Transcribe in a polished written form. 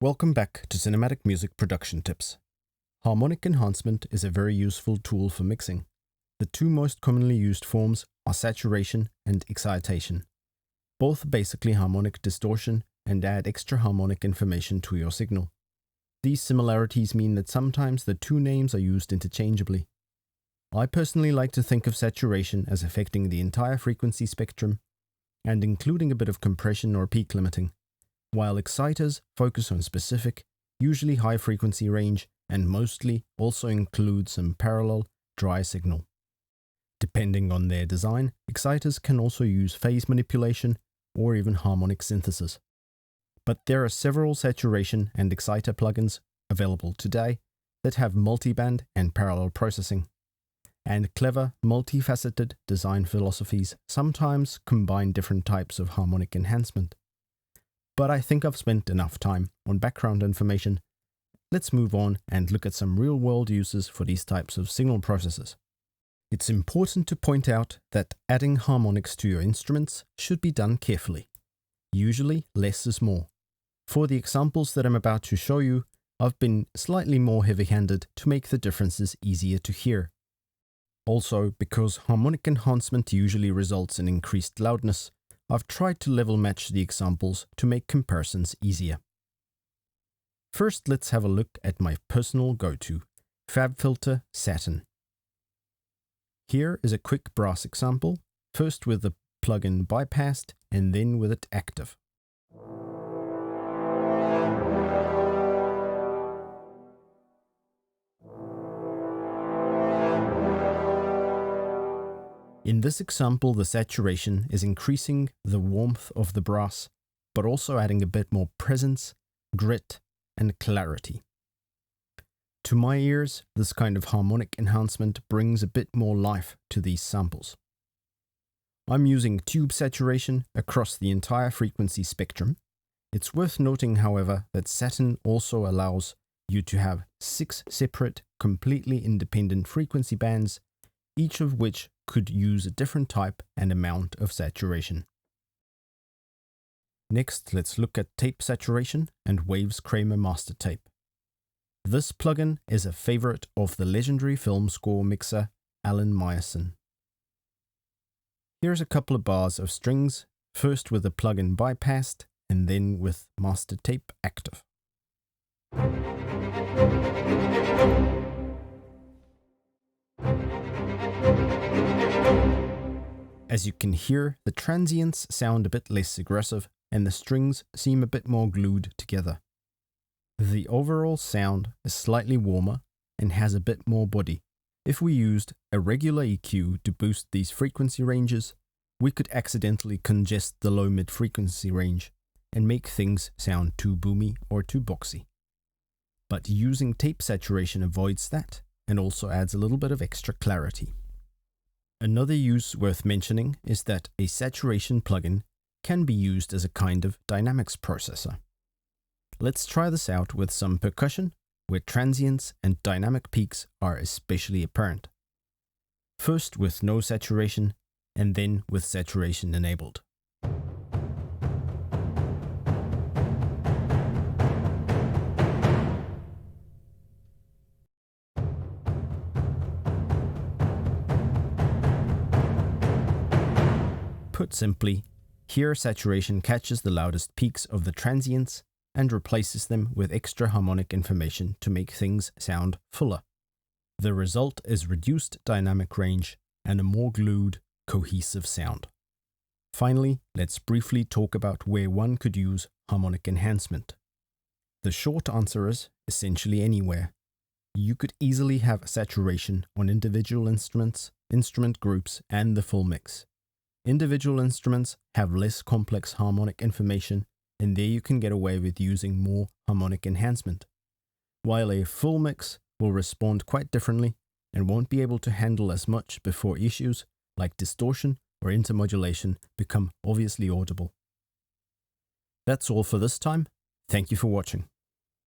Welcome back to Cinematic Music Production Tips. Harmonic enhancement is a very useful tool for mixing. The two most commonly used forms are saturation and excitation. Both basically harmonic distortion and add extra harmonic information to your signal. These similarities mean that sometimes the two names are used interchangeably. I personally like to think of saturation as affecting the entire frequency spectrum and including a bit of compression or peak limiting, while exciters focus on specific, usually high frequency range and mostly also include some parallel dry signal. Depending on their design, exciters can also use phase manipulation or even harmonic synthesis. But there are several saturation and exciter plugins available today that have multiband and parallel processing. And clever, multifaceted design philosophies sometimes combine different types of harmonic enhancement. But I think I've spent enough time on background information. Let's move on and look at some real-world uses for these types of signal processors. It's important to point out that adding harmonics to your instruments should be done carefully. Usually, less is more. For the examples that I'm about to show you, I've been slightly more heavy-handed to make the differences easier to hear. Also, because harmonic enhancement usually results in increased loudness, I've tried to level match the examples to make comparisons easier. First, let's have a look at my personal go-to, FabFilter Satin. Here is a quick brass example, first with the plugin bypassed and then with it active. In this example, the saturation is increasing the warmth of the brass, but also adding a bit more presence, grit, and clarity. To my ears, this kind of harmonic enhancement brings a bit more life to these samples. I'm using tube saturation across the entire frequency spectrum. It's worth noting, however, that Satin also allows you to have 6 separate, completely independent frequency bands, each of which could use a different type and amount of saturation. Next, let's look at tape saturation and Waves Kramer master tape. This plugin is a favorite of the legendary film score mixer Alan Meyerson. Here's a couple of bars of strings, first with the plugin bypassed and then with master tape active. As you can hear, the transients sound a bit less aggressive and the strings seem a bit more glued together. The overall sound is slightly warmer and has a bit more body. If we used a regular EQ to boost these frequency ranges, we could accidentally congest the low-mid frequency range and make things sound too boomy or too boxy. But using tape saturation avoids that and also adds a little bit of extra clarity. Another use worth mentioning is that a saturation plugin can be used as a kind of dynamics processor. Let's try this out with some percussion, where transients and dynamic peaks are especially apparent. First with no saturation, and then with saturation enabled. Put simply, here saturation catches the loudest peaks of the transients and replaces them with extra harmonic information to make things sound fuller. The result is reduced dynamic range and a more glued, cohesive sound. Finally, let's briefly talk about where one could use harmonic enhancement. The short answer is essentially anywhere. You could easily have saturation on individual instruments, instrument groups, and the full mix. Individual instruments have less complex harmonic information, and there you can get away with using more harmonic enhancement, while a full mix will respond quite differently and won't be able to handle as much before issues like distortion or intermodulation become obviously audible. That's all for this time. Thank you for watching.